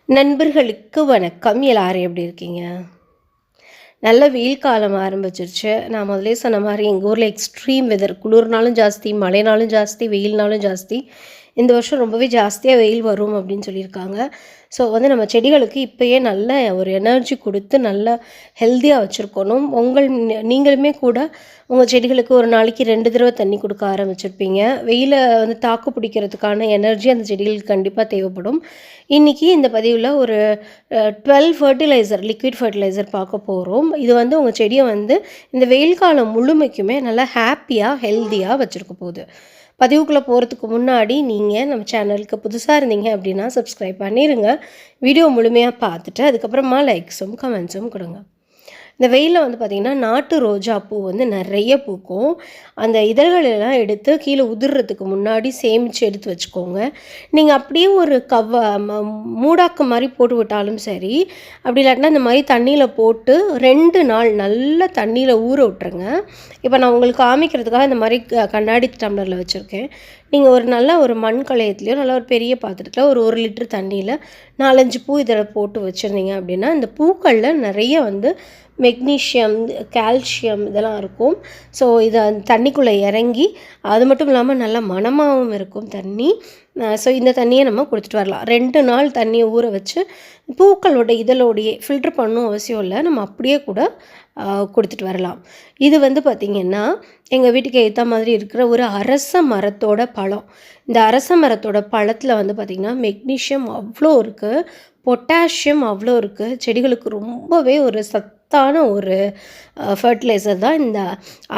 நண்பர்களுக்கு வணக்கம். எல்லாரும் எப்படி இருக்கீங்க? நல்ல வெயில் காலம் ஆரம்பிச்சிருச்சு. நான் முதலே சொன்ன மாரி எங்கள் ஊரில் எக்ஸ்ட்ரீம் வெதர். குளிர்னாலும் ஜாஸ்தி, மழைனாலும் ஜாஸ்தி, வெயில்னாலும் ஜாஸ்தி. இந்த வருஷம் ரொம்பவே ஜாஸ்தியாக வெயில் வரும் அப்படின்னு சொல்லியிருக்காங்க. ஸோ நம்ம செடிகளுக்கு இப்போயே நல்ல ஒரு எனர்ஜி கொடுத்து நல்லா ஹெல்த்தியாக வச்சுருக்கணும். நீங்களுமே கூட உங்கள் செடிகளுக்கு ஒரு நாளைக்கு 2 தடவை தண்ணி கொடுக்க ஆரம்பிச்சிருப்பீங்க. வெயிலை தாக்கு பிடிக்கிறதுக்கான எனர்ஜி அந்த செடிகளுக்கு கண்டிப்பாக தேவைப்படும். இன்றைக்கி இந்த பதிவில் ஒரு 12 ஃபர்டிலைசர், லிக்விட் ஃபர்டிலைசர் பார்க்க போகிறோம். இது உங்கள் செடியை இந்த வெயில் காலம் முழுமைக்குமே நல்லா ஹாப்பியாக ஹெல்த்தியாக வச்சுருக்க போகுது. பதிவுக்குள்ளே போகிறதுக்கு முன்னாடி நீங்கள் நம்ம சேனலுக்கு புதுசாக இருந்தீங்க அப்படின்னா சப்ஸ்கிரைப் பண்ணிடுங்க. வீடியோ முழுமையாக பார்த்துட்டு அதுக்கப்புறமா லைக்ஸும் கமெண்ட்ஸும் கொடுங்க. இந்த வெயிலில் பார்த்திங்கன்னா நாட்டு ரோஜா பூ நிறைய பூக்கும். அந்த இதழ்களெல்லாம் எடுத்து கீழே உதிர்றதுக்கு முன்னாடி சேமித்து எடுத்து வச்சுக்கோங்க. நீங்கள் அப்படியே ஒரு மூடாக்கு மாதிரி போட்டு விட்டாலும் சரி, அப்படி இல்லாட்டினா இந்த மாதிரி தண்ணியில் போட்டு 2 நாள் நல்லா தண்ணியில் ஊற விட்டுருங்க. இப்போ நான் உங்களுக்கு காமிக்கிறதுக்காக இந்த மாதிரி கண்ணாடி டம்ளரில் வச்சுருக்கேன். நீங்கள் ஒரு மண் களையத்துலையோ நல்லா ஒரு பெரிய பாத்திரத்தில் ஒரு 1 லிட்டர் தண்ணியில் 4-5 பூ இதில் போட்டு வச்சுருந்தீங்க அப்படின்னா இந்த பூக்களில் நிறைய மெக்னீஷியம், கால்சியம் இதெல்லாம் இருக்கும். ஸோ இதை தண்ணிக்குள்ளே இறங்கி அது மட்டும் இல்லாமல் நல்லா மணமாகவும் இருக்கும் தண்ணி. ஸோ இந்த தண்ணியை நம்ம கொடுத்துட்டு வரலாம். 2 நாள் தண்ணியை ஊற வச்சு பூக்களோட இதழோடையே ஃபில்டர் பண்ணணும் அவசியம் இல்லை, நம்ம அப்படியே கூட கொடுத்துட்டு வரலாம். இது பார்த்திங்கன்னா எங்கள் வீட்டுக்கு ஏற்ற மாதிரி இருக்கிற ஒரு அரச மரத்தோட பழம். இந்த அரச மரத்தோட பழத்தில் பார்த்திங்கன்னா மெக்னீஷியம் அவ்வளோ இருக்குது, பொட்டாசியம் அவ்வளோ இருக்குது. செடிகளுக்கு ரொம்பவே ஒரு சத்தான ஒரு ஃபர்டிலைசர் தான் இந்த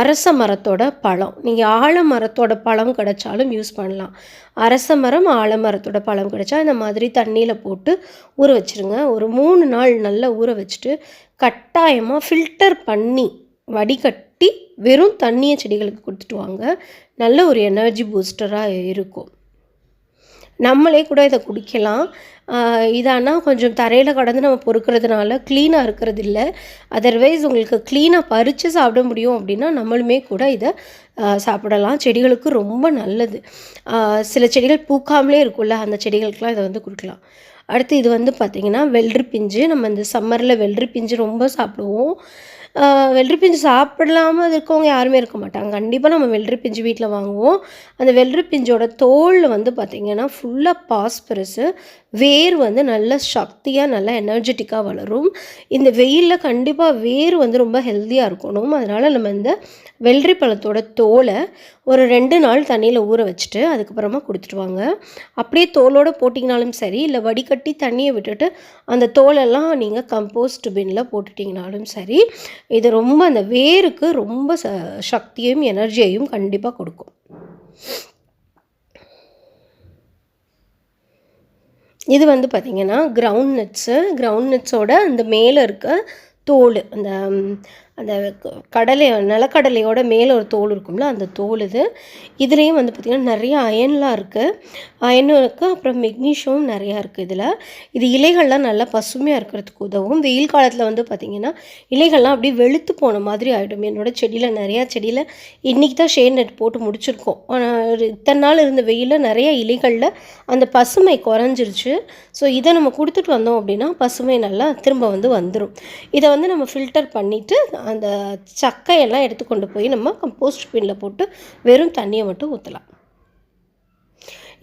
அரச மரத்தோட பழம். நீங்கள் ஆலமரத்தோட பழம் கிடைச்சாலும் யூஸ் பண்ணலாம். அரச மரம், ஆலமரத்தோட பழம் கிடைச்சா இந்த மாதிரி தண்ணியில் போட்டு ஊற வச்சுருங்க. ஒரு 3 நாள் நல்லா ஊற வச்சுட்டு கட்டாயமாக ஃபில்டர் பண்ணி வடிகட்டி வெறும் தண்ணியை செடிகளுக்கு கொடுத்துட்டு வாங்க. நல்ல ஒரு எனர்ஜி பூஸ்டராக இருக்கும். நம்மளே கூட இதை குடிக்கலாம். இதானா கொஞ்சம் தரையில் கடந்து நம்ம பொறுக்கிறதுனால க்ளீனாக இருக்கிறது இல்லை. அதர்வைஸ் உங்களுக்கு க்ளீனாக பறித்து சாப்பிட முடியும் அப்படின்னா நம்மளுமே கூட இதை சாப்பிடலாம். செடிகளுக்கு ரொம்ப நல்லது. சில செடிகள் பூக்காமலே இருக்கும்ல, அந்த செடிகளுக்கெலாம் இதை கொடுக்கலாம். அடுத்து இது பார்த்திங்கன்னா வெள்ளரி பிஞ்சு. நம்ம இந்த சம்மரில் வெள்ளரி பிஞ்சு ரொம்ப சாப்பிடுவோம். வெள்ளரி பிஞ்சு சாப்பிடலாமல் இருக்கவங்க யாருமே இருக்க மாட்டாங்க. கண்டிப்பாக நம்ம வெள்ளரி பிஞ்சு வீட்டில் வாங்குவோம். அந்த வெள்ளரி பிஞ்சோட தோலில் பார்த்திங்கன்னா ஃபுல்லாக பாஸ்பரஸு, வேர் நல்ல சக்தியாக நல்லா எனர்ஜெட்டிக்காக வளரும். இந்த வெயிலில் கண்டிப்பாக வேர் ரொம்ப ஹெல்த்தியாக இருக்கணும். அதனால் நம்ம இந்த வெள்ளரி பழத்தோட தோலை ஒரு 2 நாள் தண்ணியில் ஊற வச்சுட்டு அதுக்கப்புறமா கொடுத்துட்டு வாங்க. அப்படியே தோலோடு போட்டிங்கனாலும் சரி, இல்லை வடிகட்டி தண்ணியை விட்டுட்டு அந்த தோலெல்லாம் நீங்கள் கம்போஸ்ட் பின்னில் போட்டுட்டிங்கனாலும் சரி, இது ரொம்ப அந்த வேருக்கு ரொம்ப சக்தியையும் எனர்ஜியையும் கண்டிப்பாக கொடுக்கும். இது பார்த்திங்கன்னா கிரவுண்ட் நட்ஸோட அந்த மேலே இருக்க தோல், அந்த அந்த நிலக்கடலையோட மேலே ஒரு தோல் இருக்கும்ல, அந்த தோல் இதுலேயும் பார்த்திங்கன்னா நிறைய அயன்லாம் இருக்குது. அயனும் இருக்குது, அப்புறம் மெக்னீஷியம் நிறையா இருக்குது. இது இலைகள்லாம் நல்லா பசுமையாக இருக்கிறதுக்கு உதவும். வெயில் காலத்தில் பார்த்திங்கன்னா இலைகள்லாம் அப்படியே வெளுத்து போன மாதிரி ஆகிடும். என்னோடய செடியில் நிறையா செடியில் இன்றைக்கி தான் ஷேட் நெட் போட்டு முடிச்சிருக்கோம். இத்தனை நாள் இருந்த வெயிலில் நிறைய இலைகளில் அந்த பசுமை குறைஞ்சிருச்சு. ஸோ இதை நம்ம கொடுத்துட்டு வந்தோம் அப்படின்னா பசுமை நல்லா திரும்ப வந்துடும். இதை நம்ம ஃபில்டர் பண்ணிவிட்டு அந்த சக்கையெல்லாம் எடுத்துக்கொண்டு போய் நம்ம கம்போஸ்ட் பின்னில் போட்டு வெறும் தண்ணியை மட்டும் ஊற்றலாம்.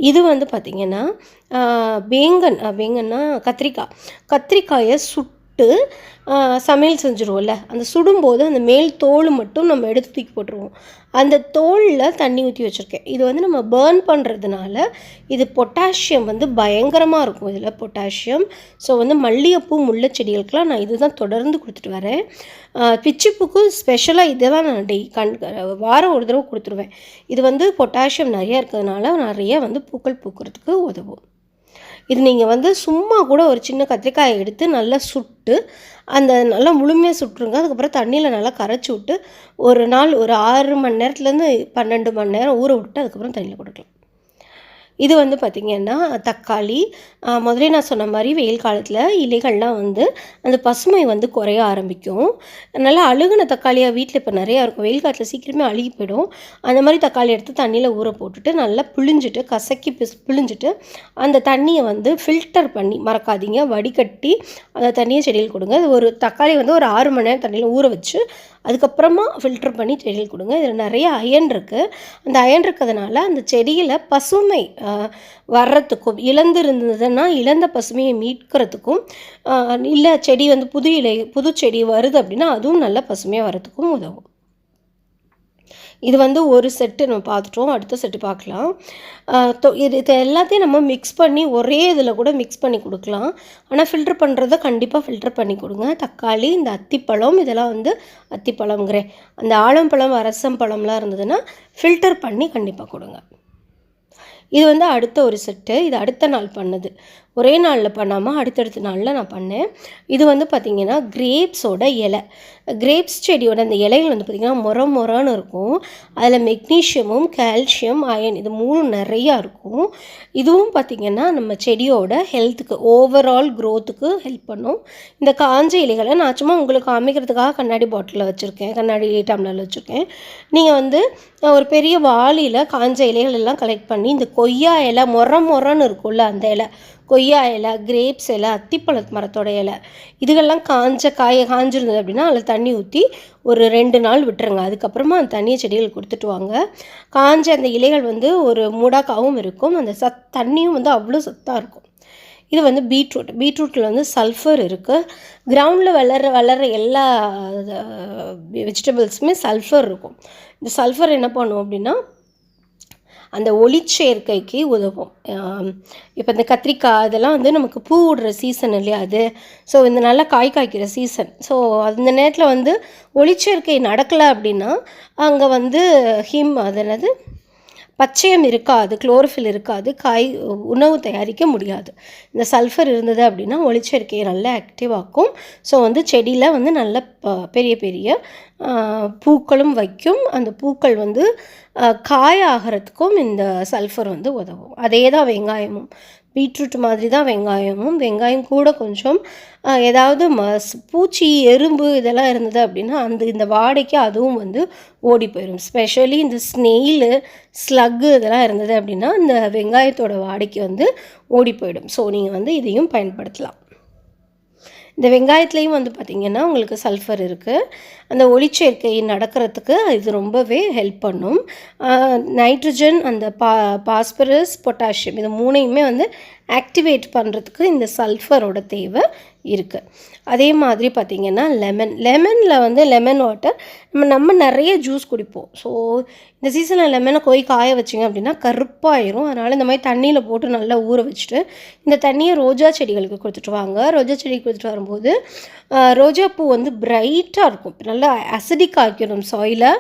இது பார்த்திங்கன்னா வேங்கன்னா கத்திரிக்காயை சுட்டு சமையல் செஞ்சுருவோம்ல, அந்த சுடும்போது அந்த மேல் தோல் மட்டும் நம்ம எடுத்து தூக்கி போட்டுருவோம். அந்த தோலில் தண்ணி ஊற்றி வச்சுருக்கேன். இது நம்ம பேர்ன் பண்ணுறதுனால இது பொட்டாசியம் பயங்கரமாக இருக்கும். இதில் பொட்டாசியம். ஸோ மல்லிகைப்பூ, முல்லை செடிகளுக்கெலாம் நான் இதுதான் தொடர்ந்து கொடுத்துட்டு வரேன். பிச்சிப்பூக்கு ஸ்பெஷலாக இதெல்லாம் நான் வாரம் ஒரு தடவை கொடுத்துருவேன். இது பொட்டாசியம் நிறையா இருக்கிறதுனால நிறைய பூக்கள் பூக்கிறதுக்கு உதவும். இது நீங்கள் சும்மா கூட ஒரு சின்ன கத்திரிக்காயை எடுத்து நல்லா சுட்டு அந்த நல்லா முழுமையாக சுட்டுருங்க. அதுக்கப்புறம் தண்ணியில் நல்லா கரைச்சி விட்டு ஒரு நாள் ஒரு 6 மணி நேரத்துலேருந்து 12 மணி நேரம் ஊற விட்டு அதுக்கப்புறம் தண்ணியில் கொடுக்கலாம். இது வந்து பார்த்திங்கன்னா தக்காளி. முதலே நான் சொன்ன மாதிரி வெயில் காலத்தில் இலைகள்லாம் வந்து அந்த பசுமை வந்து குறைய ஆரம்பிக்கும். நல்லா அழுகுன தக்காளியாக வீட்டில் இப்போ நிறையா இருக்கும். வெயில் காலத்தில் சீக்கிரமே அழுகி போயிடும். அந்த மாதிரி தக்காளி எடுத்து தண்ணியில் ஊற போட்டுட்டு நல்லா பிழிஞ்சிட்டு கசக்கி பிழிஞ்சிட்டு அந்த தண்ணியை வந்து ஃபில்டர் பண்ணி மறக்காதீங்க, வடிகட்டி அந்த தண்ணியை செடியில் கொடுங்க. ஒரு தக்காளி வந்து ஒரு 6 மணி நேரம் தண்ணியில் ஊற வச்சு அதுக்கப்புறமா ஃபில்டர் பண்ணி செடியில் கொடுங்க. இதில் நிறைய அயன் இருக்குது. அந்த அயன் இருக்கிறதுனால அந்த செடியில் பசுமை வர்றதுக்கும், இழந்திருந்ததுன்னா இழந்த பசுமையை மீட்கிறதுக்கும், இல்லை செடி வந்து புது செடி வருது அப்படின்னா அதுவும் நல்ல பசுமையாக வர்றதுக்கும் உதவும். இது வந்து ஒரு செட்டு நம்ம பார்த்துட்டோம். அடுத்த செட்டு பார்க்கலாம். இது எல்லாத்தையும் நம்ம மிக்ஸ் பண்ணி ஒரே இதில் கூட மிக்ஸ் பண்ணி கொடுக்கலாம். ஆனால் ஃபில்டர் பண்ணுறத கண்டிப்பாக ஃபில்டர் பண்ணி கொடுங்க. தக்காளி, இந்த அத்திப்பழம், இதெல்லாம் வந்து அத்திப்பழங்கிறேன், அந்த ஆலம்பழம், அரசம் பழம்லாம் இருந்ததுன்னா ஃபில்டர் பண்ணி கண்டிப்பாக கொடுங்க. இது வந்து அடுத்த ஒரு செட்டு. இது அடுத்த நாள் பண்ணது, ஒரே நாளில் பண்ணாமல் அடுத்தடுத்த நாளில் நான் பண்ணேன். இது வந்து பார்த்திங்கன்னா கிரேப்ஸோட இலை. கிரேப்ஸ் செடியோட அந்த இலைகள் வந்து பார்த்திங்கன்னா மொரன்னு இருக்கும். அதில் மெக்னீஷியமும் கால்சியம், அயன் இது 3 நிறையா இருக்கும். இதுவும் பார்த்திங்கன்னா நம்ம செடியோட ஹெல்த்துக்கு, ஓவரால் க்ரோத்துக்கு ஹெல்ப் பண்ணும். இந்த காஞ்ச இலைகளை நான் சும்மா உங்களுக்கு காமிக்கிறதுக்காக கண்ணாடி பாட்டிலில் வச்சுருக்கேன், கண்ணாடி டம்ளரில் வச்சுருக்கேன். நீங்கள் வந்து ஒரு பெரிய வாளியில் காஞ்ச இலைகள் எல்லாம் கலெக்ட் பண்ணி, இந்த கொய்யா இலை மொரன்னு இருக்கும்ல, அந்த இலை, கொய்யா இலை, கிரேப்ஸ் இலை, அத்திப்பழ மரத்தோட இலை, இதுகள்லாம் காஞ்சிருந்தது அப்படின்னா அதில் தண்ணி ஊற்றி ஒரு 2 நாள் விட்டுருங்க. அதுக்கப்புறமா அந்த தண்ணியை செடிகள் கொடுத்துட்டு வாங்க. காஞ்ச அந்த இலைகள் வந்து ஒரு மூடாக்காவும் இருக்கும். அந்த தண்ணியும் வந்து அவ்வளோ சத்தாக இருக்கும். இது வந்து பீட்ரூட்டில் வந்து சல்ஃபர் இருக்குது. கிரவுண்டில் வளர்கிற எல்லா வெஜிடபிள்ஸுமே சல்ஃபர் இருக்கும். இந்த சல்ஃபர் என்ன பண்ணும் அப்படின்னா அந்த ஒளிச்சேர்க்கைக்கு உதவும். இப்போ இந்த கத்திரிக்காய் இதெல்லாம் வந்து நமக்கு பூ விடுற சீசன் இல்லையா அது. ஸோ இந்த நல்லா காய்க்கிற சீசன். ஸோ அந்த நேரத்தில் வந்து ஒளிச்சேர்க்கை நடக்கலை அப்படின்னா அங்கே வந்து அது என்னது பச்சையம் இருக்காது, குளோரோஃபில் இருக்காது, உணவு தயாரிக்க முடியாது. இந்த சல்ஃபர் இருந்தது அப்படின்னா ஒளிச்சேர்க்கையை நல்லா ஆக்டிவ் ஆக்கும். ஸோ வந்து செடியில் வந்து நல்ல பெரிய பெரிய பூக்களும் வைக்கும். அந்த பூக்கள் வந்து காயாகிறதுக்கும் இந்த சல்ஃபர் வந்து உதவும். அதே தான் வெங்காயமும், பீட்ரூட் மாதிரி தான் வெங்காயம் கூட கொஞ்சம் ஏதாவது பூச்சி, எறும்பு இதெல்லாம் இருந்தது அப்படின்னா இந்த வாடைக்கு அதுவும் வந்து ஓடி போயிடும். ஸ்பெஷலி இந்த ஸ்னெயிலு, ஸ்லக்கு இதெல்லாம் இருந்தது அப்படின்னா இந்த வெங்காயத்தோட வாடைக்கு வந்து ஓடி போயிடும். ஸோ நீங்கள் வந்து இதையும் பயன்படுத்தலாம். இந்த வெங்காயத்துலேயும் வந்து பார்த்திங்கன்னா உங்களுக்கு சல்ஃபர் இருக்குது. அந்த ஒளிச்சேர்க்கை நடக்கிறதுக்கு இது ரொம்பவே ஹெல்ப் பண்ணும். நைட்ரஜன், அந்த பாஸ்பரஸ், பொட்டாசியம் இது 3யுமே வந்து ஆக்டிவேட் பண்ணுறதுக்கு இந்த சல்ஃபரோட தேவை இருக்குது. அதே மாதிரி பார்த்திங்கன்னா லெமனில் வந்து லெமன் வாட்டர் நம்ம நிறைய ஜூஸ் குடிப்போம். ஸோ இந்த சீசனில் லெமனை காய வச்சிங்க அப்படின்னா கருப்பாயிரும். அதனால் இந்த மாதிரி தண்ணியில் போட்டு நல்லா ஊற வச்சுட்டு இந்த தண்ணியை ரோஜா செடிகளுக்கு கொடுத்துட்டு வாங்க. ரோஜா செடிக்கு கொடுத்துட்டு வரும்போது ரோஜா பூ வந்து பிரைட்டாக இருக்கும். நல்லா அசிடிக் ஆக்கிடும் சாயிலை.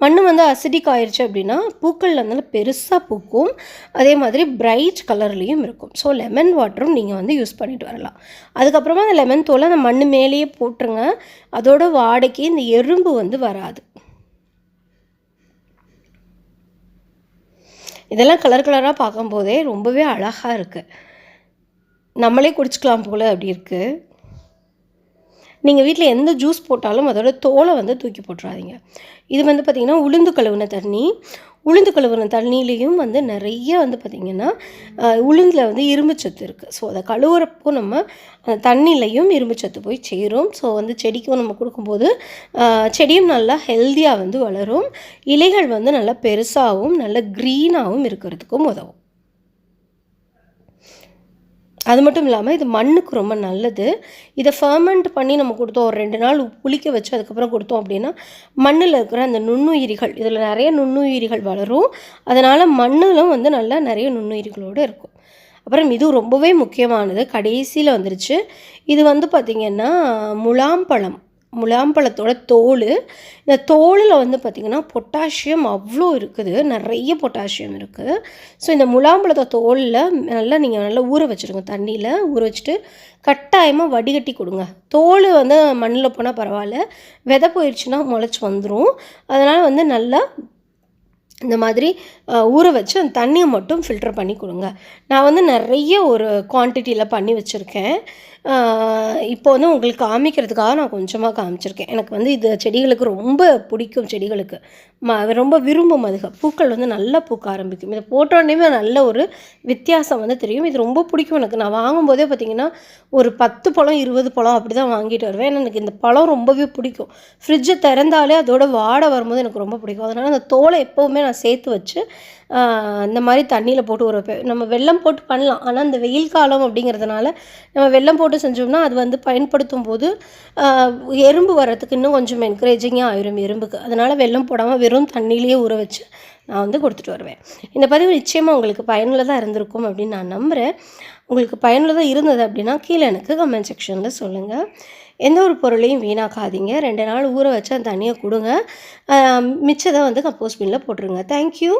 மண் வந்து அசிடிக் ஆயிடுச்சு அப்படின்னா பூக்கள் வந்து பெருசாக பூக்கும். அதே மாதிரி பிரைட் கலர்லேயும் இருக்கும். ஸோ லெமன் வாட்டரும் நீங்கள் வந்து யூஸ் பண்ணிட்டு வரலாம். அதுக்கப்புறமா அந்த லெமன் தோலை அந்த மண் மேலேயே போட்டுருங்க. அதோட வாடைக்கு இந்த எறும்பு வந்து வராது. இதெல்லாம் கலராக பார்க்கும்போதே ரொம்பவே அழகாக இருக்குது. நம்மளே குடிச்சிக்கலாம் போல் அப்படி இருக்குது. நீங்கள் வீட்டில் எந்த ஜூஸ் போட்டாலும் அதோட தோலை வந்து தூக்கி போட்டுறாதீங்க. இது வந்து பார்த்திங்கன்னா உளுந்து கழுவுன தண்ணியிலையும் வந்து நிறைய வந்து பார்த்திங்கன்னா உளுந்தில் வந்து இரும்புச்சத்து இருக்குது. ஸோ அதை கழுவுறப்போ நம்ம அந்த தண்ணிலையும் இரும்புச்சத்து போய் சேரும். ஸோ வந்து செடிக்கும் நம்ம கொடுக்கும்போது செடியும் நல்லா ஹெல்த்தியாக வந்து வளரும். இலைகள் வந்து நல்லா பெருசாகவும் நல்ல க்ரீனாகவும் இருக்கிறதுக்கும் உதவும். அது மட்டும் இல்லாமல் இது மண்ணுக்கு ரொம்ப நல்லது. இதை ஃபர்மெண்ட் பண்ணி நம்ம கொடுத்தோம், ஒரு 2 நாள் புளிக்க வச்சு அதுக்கப்புறம் கொடுத்தோம் அப்படின்னா மண்ணில் இருக்கிற அந்த நுண்ணுயிரிகள், இதில் நிறைய நுண்ணுயிரிகள் வளரும். அதனால் மண்ணிலும் வந்து நல்லா நிறைய நுண்ணுயிரிகளோடு இருக்கும். அப்புறம் இது ரொம்பவே முக்கியமானது, கடைசியில் வந்துருச்சு. இது வந்து பார்த்திங்கன்னா முலாம்பழத்தோட தோல். இந்த தோலில் வந்து பார்த்திங்கன்னா பொட்டாசியம் அவ்வளோ இருக்குது, நிறைய பொட்டாசியம் இருக்குது. ஸோ இந்த முலாம்பழத்தை தோலில் நீங்கள் நல்லா ஊற வச்சுருங்க. தண்ணியில் ஊற வச்சுட்டு கட்டாயமாக வடிகட்டி கொடுங்க. தோல் வந்து மண்ணில் போனால் பரவாயில்ல, விதை போயிடுச்சுன்னா முளைச்சி வந்துடும். அதனால் வந்து நல்லா இந்த மாதிரி ஊற வச்சு அந்த தண்ணியை மட்டும் ஃபில்டர் பண்ணி கொடுங்க. நான் வந்து நிறைய ஒரு குவான்டிட்டியில் பண்ணி வச்சுருக்கேன். இப்போ வந்து உங்களுக்கு காமிக்கிறதுக்காக நான் கொஞ்சமாக காமிச்சிருக்கேன். எனக்கு வந்து இது செடிகளுக்கு ரொம்ப பிடிக்கும். செடிகளுக்கு ரொம்ப விரும்பும் அதுக. பூக்கள் வந்து நல்லா பூக்க ஆரம்பிக்கும். இதை போட்டோடனேயுமே நல்ல ஒரு வித்தியாசம் வந்து தெரியும். இது ரொம்ப பிடிக்கும் எனக்கு. நான் வாங்கும்போதே பார்த்திங்கன்னா ஒரு 10 பழம் 20 பழம் அப்படி தான் வாங்கிட்டு வருவேன். ஏன்னா எனக்கு இந்த பழம் ரொம்பவே பிடிக்கும். ஃப்ரிட்ஜை திறந்தாலே அதோட வாடை வரும்போது எனக்கு ரொம்ப பிடிக்கும். அதனால் அந்த தோலை எப்போவுமே நான் சேர்த்து வச்சு இந்த மாதிரி தண்ணியில் போட்டு ஊற வைப்பேன். நம்ம வெல்லம் போட்டு பண்ணலாம். ஆனால் இந்த வெயில் காலம் அப்படிங்கிறதுனால நம்ம வெல்லம் போட்டு செஞ்சோம்னா அது வந்து பயன்படுத்தும் போது எறும்பு வர்றதுக்கு இன்னும் கொஞ்சம் என்கரேஜிங்காக ஆயிரும் எறும்புக்கு. அதனால் வெல்லம் போடாமல் வெறும் தண்ணியிலேயே ஊற வச்சு நான் வந்து கொடுத்துட்டு வருவேன். இந்த பதிவு நிச்சயமாக உங்களுக்கு பயனுள்ளதாக இருந்திருக்கும் அப்படின்னு நான் நம்புகிறேன். உங்களுக்கு பயனுள்ளதாக இருந்தது அப்படின்னா கீழே எனக்கு கமெண்ட் செக்ஷனில் சொல்லுங்கள். எந்த ஒரு பொருளையும் வீணாக்காதீங்க. 2 நாள் ஊற வச்சு அந்த தண்ணியை கொடுங்க. மிச்சத்தை வந்து கம்போஸ்ட் பின்னில் போட்டுருங்க. தேங்க்யூ.